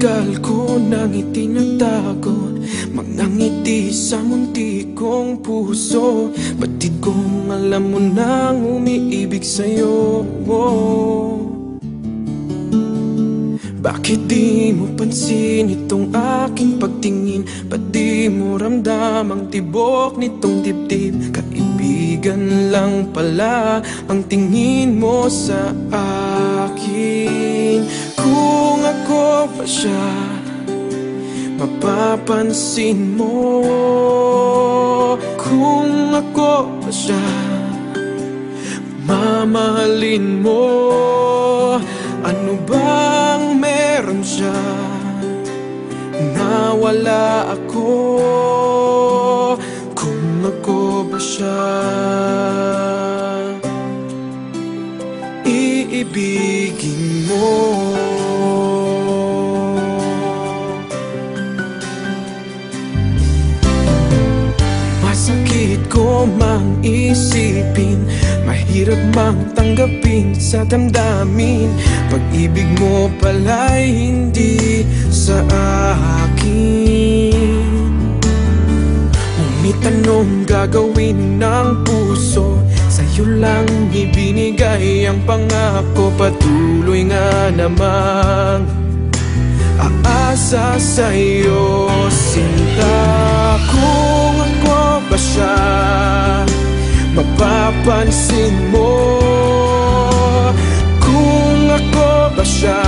Matagal ko nang itinatago mga ngiti sa munti kong puso. Batid kong alam mo nang umiibig sa'yo. Bakit di mo pansin itong aking pagtingin? Ba't di mo ramdam ang tibok nitong dibdib? Kaibigan lang pala ang tingin mo sa akin. Kung ako pa siya, mapapansin mo. Kung ako pa siya, mamahalin mo. Ano bang meron siya na wala ako? Kung ako ba siya, iibigin mo. Masakit ko mang isipin, mahirap mang tanggapin sa damdamin. Pag-ibig mo pala'y hindi sa akin. Ngunit anong gagawin ng puso? Sa'yo lang ibinigay ang pangako. Patuloy nga namang aasa sa'yo, sinta. Kung ako ba siya, mapapansin mo. Kung ako ba siya,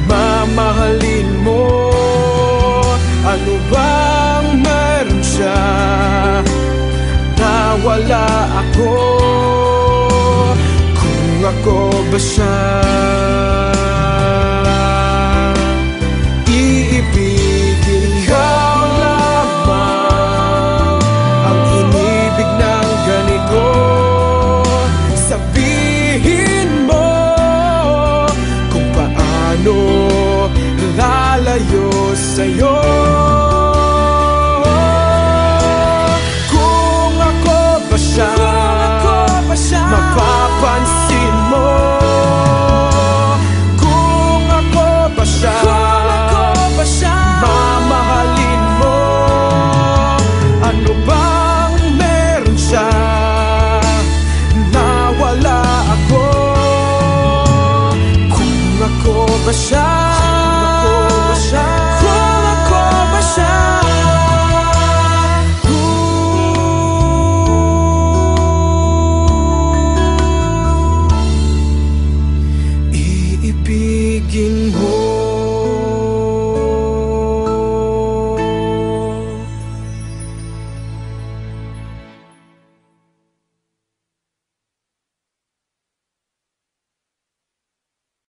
mamahalin mo. Ano bang meron siya na wala ako? Kung ako ba siya, iibigin ikaw lamang ang inibig ng ganito. Sabihin mo kung paano lalayo sa'yo. Kung ako ba siya, mapapansin mo. Kung ako ba siya, mamahalin mo. Ano bang meron siya na wala ako? Kung ako ba siya,